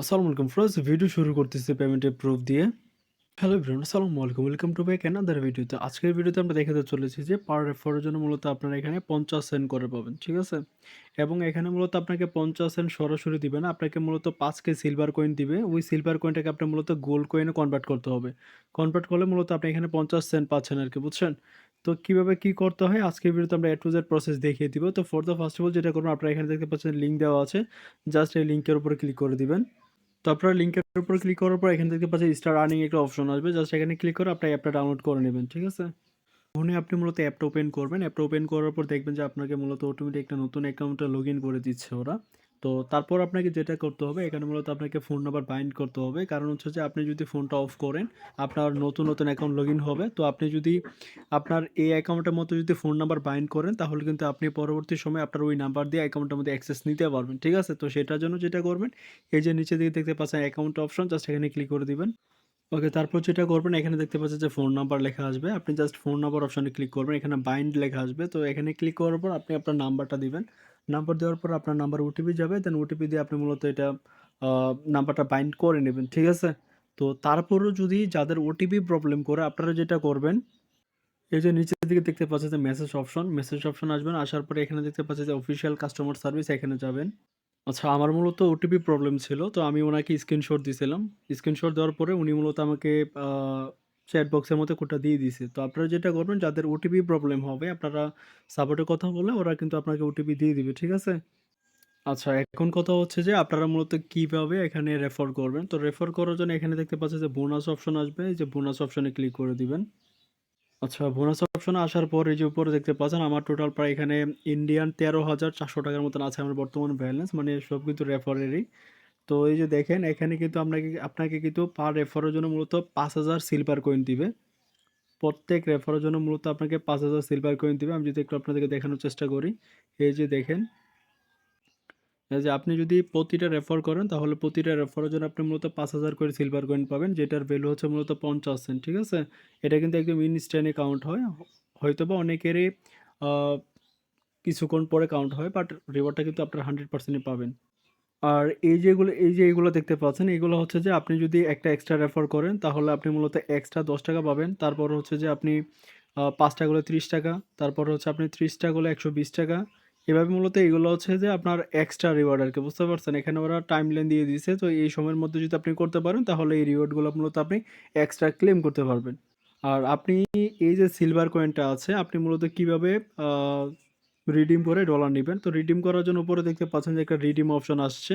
আসসালামু আলাইকুম friends, video শুরু করতেছি পেমেন্টের প্রুফ দিয়ে। হ্যালো এভরিওয়ান, আসসালামু আলাইকুম, ওয়েলকাম টু ব্যাক অ্যানাদার ভিডিওতে। আজকের ভিডিওতে আমরা দেখাতে চলেছি যে পার রেফারের জন্য মূলত আপনারা এখানে 50 সেন্ট করে পাবেন, ঠিক আছে? এবং এখানে মূলত আপনাকে 50 সেন্ট সরাসরি দিবে না, আপনাকে মূলত 5 কে সিলভার কয়েন দিবে। ওই সিলভার কয়েনটাকে আপনার মূলত গোল্ড কয়েনে কনভার্ট করতে হবে। কনভার্ট করলে মূলত আপনি এখানে 50 সেন্ট পাচ্ছেন আর কি, বুঝছেন? তো কিভাবে কি করতে হয় আজকের ভিডিওতে আমরা এ টু জেড প্রসেস দেখিয়ে দিব। তো for the first of all যেটা করবেন, আপনারা এখানে দেখতে পাচ্ছেন লিঙ্ক দেওয়া আছে, জাস্ট এই লিঙ্কের উপরে ক্লিক করে দিবেন। তো আপনারা লিঙ্কের উপর ক্লিক করার পর এখান থেকে পাচ্ছেন স্টার আর্নিং একটা অপশন আসবে, জাস্ট এখানে ক্লিক করে আপনি অ্যাপটা ডাউনলোড করে নেবেন, ঠিক আছে? ফোনে আপনি মূলত অ্যাপটা ওপেন করবেন। অ্যাপটা ওপেন করার পর দেখবেন যে আপনাকে মূলত অটোমেটিক একটা নতুন অ্যাকাউন্টে লগ ইন করে দিচ্ছে ওরা। তো তারপর আপনাকে যেটা করতে হবে, এখানে মূলত আপনাকে ফোন নাম্বার বাইন্ড করতে হবে। কারণ হচ্ছে যে আপনি যদি ফোনটা অফ করেন, আপনার নতুন অ্যাকাউন্ট লগ ইন হবে। তো আপনি যদি আপনার এই অ্যাকাউন্টের মতো যদি ফোন নাম্বার বাইন্ড করেন, তাহলে কিন্তু আপনি পরবর্তী সময়ে আপনার ওই নাম্বার দিয়ে অ্যাকাউন্টের মধ্যে অ্যাক্সেস নিতে পারবেন, ঠিক আছে? তো সেটার জন্য যেটা করবেন, এই যে নিচের দিকে দেখতে পাচ্ছেন অ্যাকাউন্ট অপশন, জাস্ট এখানে ক্লিক করে দিবেন। ওকে, তারপর যেটা করবেন, এখানে দেখতে পাচ্ছেন যে ফোন নাম্বার লেখা আসবে। আপনি জাস্ট ফোন নাম্বার অপশনে ক্লিক করবেন। এখানে বাইন্ড লেখা আসবে। তো এখানে ক্লিক করার পর আপনি আপনার নাম্বারটা দিবেন। নাম্বার দেওয়ার পর আপনার নাম্বার ওটিপি যাবে। দেন ওটিপি দিয়ে আপনি মূলত এটা আ নাম্বারটা বাইন্ড করে নেবেন। ঠিক আছে? তো তারপরেও যদি যাদের ওটিপি প্রবলেম করে, আপনারা যেটা করবেন, এই যে নিচের দিকে দেখতে পাচ্ছেন যে মেসেজ অপশন আসবেন। আসার পরে এখানে দেখতে পাচ্ছেন যে অফিসিয়াল কাস্টমার সার্ভিস, এখানে যাবেন। আচ্ছা, আমার মূলত ওটিপি প্রবলেম ছিল। তো আমি উনাকে স্ক্রিনশট দিছিলাম। স্ক্রিনশট দেওয়ার পরে উনি মূলত আমাকে আ চ্যাট বক্সের মধ্যে কোডটা দিয়ে দিছে। তো আপনারা যেটা করবেন, যাদের ওটিপি প্রবলেম হবে, আপনারা সাপোর্টে কথা বলে ওরা কিন্তু আপনাকে ওটিপি দিয়ে দিবে। ঠিক আছে? আচ্ছা, এখন কথা হচ্ছে যে আপনারা মূলত কিভাবে এখানে রেফার করবেন। তো রেফার করার জন্য এখানে দেখতে পাচ্ছেন যে বোনাস অপশন আসবে। এই যে বোনাস অপশনে ক্লিক করে দিবেন। আচ্ছা, বোনাস অপশনে আসার পর এই যে উপরে দেখতে পাচ্ছেন আমার টোটাল প্রায় এখানে ইন্ডিয়ান ৳১৩,৪০০ মতন আছে আমার বর্তমান ব্যালেন্স। মানে সব কিন্তু রেফারেরই। তো এই যে দেখেন, এখানে কিন্তু আপনাকে আপনাকে কিন্তু পার রেফারের জন্য মূলত ৫,০০০ সিলভার কয়েন দিবে। প্রত্যেক রেফারের জন্য মূলত আপনাকে ৫,০০০ সিলভার কয়েন দিবে। আমি যদি একটু আপনাদেরকে দেখানোর চেষ্টা করি। এই যে দেখেন, এই যে আপনি যদি প্রতিটা রেফার করেন, তাহলে প্রতিটা রেফারের জন্য আপনি মূলত ৫,০০০ করে সিলভার কয়েন পাবেন, যেটার ভ্যালু হচ্ছে মূলত ৫০ সেন্ট। ঠিক আছে? এটা কিন্তু একদম ইনস্ট্যান্টলি কাউন্ট হয়। হয়তোবা অনেকেরই আ কিছুক্ষণ পরে কাউন্ট হয়, বাট রিওয়ার্ডটা কিন্তু আপনার 100% ই পাবেন। আর এই যে এগুলো দেখতে পাচ্ছেন, এগুলো হচ্ছে যে আপনি যদি একটা এক্সট্রা রেফার করেন, তাহলে আপনি মূলত এক্সট্রা ৳১০ পাবেন। তারপর হচ্ছে যে আপনি ৫ টা করলে ৳৩০, তারপর হচ্ছে আপনি ৩০ টা করলে ৳১২০। এভাবে মূলত এগুলো হচ্ছে যে আপনার এক্সট্রা রিওয়ার্ড আরকি, বুঝতে পারছেন? এখানে ওরা টাইমলাইন দিয়ে দিয়েছে। তো এই সময়ের মধ্যে যদি আপনি করতে পারেন, তাহলে এই রিওয়ার্ডগুলো মূলত আপনি এক্সট্রা ক্লেম করতে পারবেন। আর আপনি এই যে সিলভার কয়েনটা আছে, আপনি মূলত কিভাবে আ রিডিম করে ডলার নিবেন। তো রিডিম করার জন্য উপরে দেখতে পাচ্ছেন যে একটা রিডিম অপশন আসছে।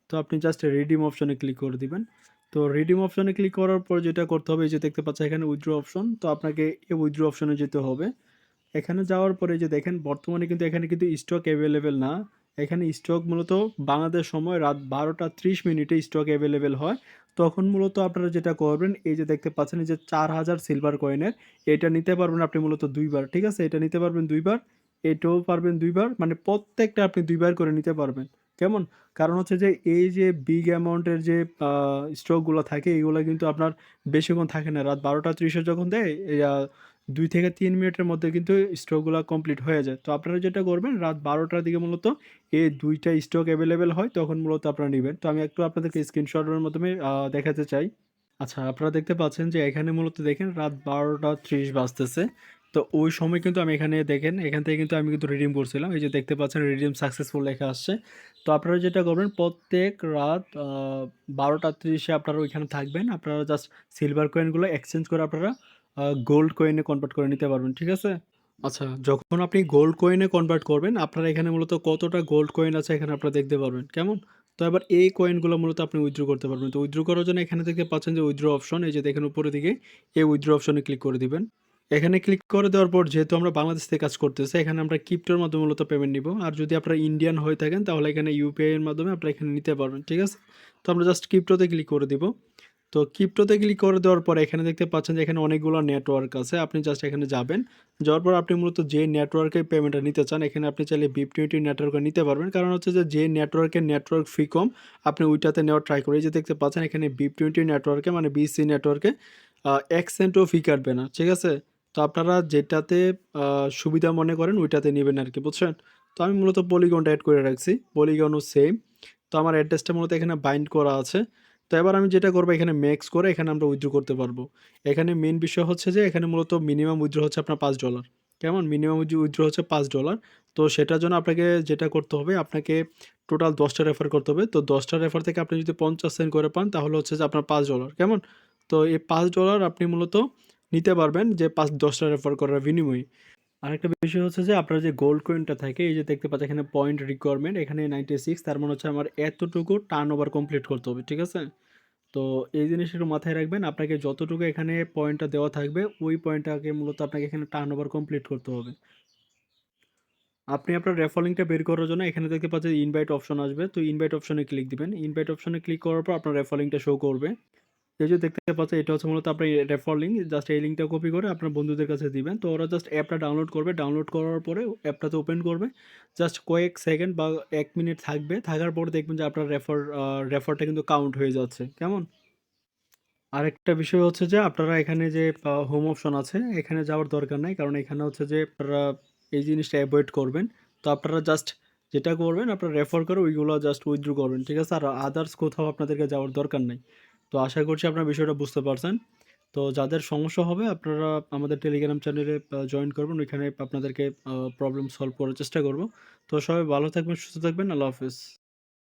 তো আপনি জাস্ট রিডিম অপশনে ক্লিক করে দিবেন। তো রিডিম অপশনে ক্লিক করার পর যেটা করতে হবে, এই যে দেখতে পাচ্ছেন এখানে উইথড্র অপশন। তো আপনাকে এই উইথড্র অপশনে যেতে হবে। এখানে যাওয়ার পরে যে দেখেন, বর্তমানে কিন্তু এখানে কিন্তু স্টক এভেইলেবল না। এখানে স্টক মূলত বাংলাদেশ সময় রাত 12টা 30 মিনিটে স্টক এভেইলেবল হয়। তখন মূলত আপনারা যেটা করবেন, এই যে দেখতে পাচ্ছেন এই যে ৪,০০০ সিলভার কয়েনের, এটা নিতে পারবেন আপনি মূলত ২ বার। ঠিক আছে? এটা নিতে পারবেন ২ বার, এটাও পারবেন ২ বার। মানে প্রত্যেকটা আপনি ২ বার করে নিতে পারবেন। কেমন? কারণ হচ্ছে যে এই যে বিগ অ্যামাউন্টের যে আ স্টকগুলো থাকে, এগুলা কিন্তু আপনার বেশিক্ষণ থাকে না। রাত 12টা ৩০ এ যখন দেয়, ২ থেকে ৩ মিনিটের মধ্যে কিন্তু স্টকগুলা কমপ্লিট হয়ে যায়। তো আপনারা যেটা করবেন, রাত ১২টার দিকে মূলত এই ২ টা স্টক এভেইলেবল হয়, তখন মূলত আপনারা নিবেন। তো আমি একটু আপনাদেরকে স্ক্রিনশটের মাধ্যমে দেখাতে চাই। আচ্ছা, আপনারা দেখতে পাচ্ছেন যে এখানে মূলত দেখেন রাত ১২টা ৩০ বাজতেছে। তো ওই সময় কিন্তু আমি এখানে দেখেন, এখান থেকে কিন্তু আমি কিন্তু রিডিম করছিলাম। এই যে দেখতে পাচ্ছেন রিডিম সাকসেসফুল লেখা আসছে। তো আপনারা যেটা করবেন, প্রত্যেক রাত ১২টা ৩০ এ আপনারা ওইখানে থাকবেন। আপনারা জাস্ট সিলভার কয়েনগুলো এক্সচেঞ্জ করে আপনারা গোল্ড কয়েনে কনভার্ট করে নিতে পারবেন। ঠিক আছে? আচ্ছা, যখন আপনি গোল্ড কয়েনে কনভার্ট করবেন, আপনার এখানে মূলত কতটা গোল্ড কয়েন আছে এখানে আপনারা দেখতে পারবেন। কেমন? তো এবার এই কয়েনগুলো মূলত আপনি উইথড্র করতে পারবেন। তো উইথড্র করার জন্য এখানে দেখতে পাচ্ছেন যে উইথড্র অপশন, এই যে দেখেন উপরের দিকে, এই উইথড্র অপশনে ক্লিক করে দিবেন। এখানে ক্লিক করে দেওয়ার পর, যেহেতু আমরা বাংলাদেশ থেকে কাজ করতেছি, এখানে আমরা ক্রিপ্টোর মাধ্যমে মূলত পেমেন্ট নিব। আর যদি আপনারা ইন্ডিয়ান হয়ে থাকেন, তাহলে এখানে ইউপিআই এর মাধ্যমে আপনারা এখানে নিতে পারবেন। ঠিক আছে? তো আমরা জাস্ট ক্রিপ্টোতে ক্লিক করে দিব। তো ক্রিপ্টোতে ক্লিক করে দেওয়ার পরে এখানে দেখতে পাচ্ছেন যে এখানে অনেকগুলো নেটওয়ার্ক আছে। আপনি জাস্ট এখানে যাবেন। যাওয়ার পর আপনি মূলত যে নেটওয়ার্কে পেমেন্টটা নিতে চান, এখানে আপনি চাইলে BIP20 নেটওয়ার্কে নিতে পারবেন। কারণ হচ্ছে যে নেটওয়ার্কের নেটওয়ার্ক ফি কম, আপনি ওইটাতে নেওয়ার ট্রাই করুন। এই যে দেখতে পাচ্ছেন এখানে BIP20 নেটওয়ার্কে, মানে BC নেটওয়ার্কে ১ সেন্টও ফি কাটবে না। ঠিক আছে? তো আপনারা যেটাতে সুবিধা মনে করেন ওইটাতে নিবেন আরকি, বুঝছেন? তো আমি মূলত পলিগনটা এড করে রাখছি। পলিগনও সেম। তো আমার অ্যাড্রেসটা মূলত এখানে বাইন্ড করা আছে। তো এবার আমি যেটা করব এখানে মেক্স করে এখানে আমরা উইথড্র করতে পারবো। এখানে মেইন বিষয় হচ্ছে যে এখানে মূলত মিনিমাম উইথড্র হচ্ছে আপনার $5 কেমন? মিনিমাম উইথড্র হচ্ছে $5। তো সেটার জন্য আপনাকে যেটা করতে হবে আপনাকে টোটাল 10 টা রেফার করতে হবে। তো 10 টা রেফার থেকে আপনি যদি 50 সেন্ট করে পান তাহলে হচ্ছে যে আপনার $5 কেমন? তো এই $5 আপনি মূলত নিতে পারবেন যে 10 টা রেফার করার বিনিময়ে। আরেকটা বিষয় হচ্ছে যে আপনার যে গোল্ড কয়েনটা থাকে এই যে দেখতে পাচ্ছেন এখানে পয়েন্ট রিকোয়ারমেন্ট এখানে 96 তার মানে হচ্ছে আমার এতটুকু টার্নওভার কমপ্লিট করতে হবে। ঠিক আছে? তো এই জিনিসটা একটু মাথায় রাখবেন। আপনাকে যতটুকু এখানে পয়েন্টটা দেওয়া থাকবে ওই পয়েন্টটাকে মূলত আপনাকে এখানে টার্নওভার কমপ্লিট করতে হবে। আপনি আপনার রেফার লিঙ্কটা বের করার জন্য এখানে দেখতে পাচ্ছেন ইনভাইট অপশন আসবে। তো ইনভাইট অপশনে ক্লিক দিবেন। ইনভাইট অপশনে ক্লিক করার পর আপনার রেফার লিঙ্কটা শো করবে। এই যে দেখতে পাচ্ছেন এটা হচ্ছে মূলত আপনার রেফার লিঙ্ক। জাস্ট এই লিঙ্কটা কপি করে আপনার বন্ধুদের কাছে দিবেন। তো ওরা জাস্ট অ্যাপটা ডাউনলোড করবে। ডাউনলোড করার পরে অ্যাপটাতে ওপেন করবে। জাস্ট কয়েক সেকেন্ড বা ১ মিনিট থাকবে। থাকার পরে দেখবেন যে আপনার রেফারটা কিন্তু কাউন্ট হয়ে যাচ্ছে। কেমন? আরেকটা বিষয় হচ্ছে যে আপনারা এখানে যে হোম অপশন আছে এখানে যাওয়ার দরকার নাই। কারণ এখানে হচ্ছে যে আপনারা এই জিনিসটা এভয়েড করবেন। তো আপনারা জাস্ট যেটা করবেন আপনারা রেফার করে ওইগুলো জাস্ট উইথড্র করবেন। ঠিক আছে? আর আদার্স কোথাও আপনাদেরকে যাওয়ার দরকার নাই। তো আশা করছি আপনারা বিষয়টা বুঝতে পারছেন। তো যাদের সমস্যা হবে আপনারা আমাদের টেলিগ্রাম চ্যানেলে জয়েন করবেন। ওইখানে আপনাদেরকে প্রবলেম সলভ করার চেষ্টা করব। তো সবাই ভালো থাকবেন, সুস্থ থাকবেন। আল্লাহ হাফেজ।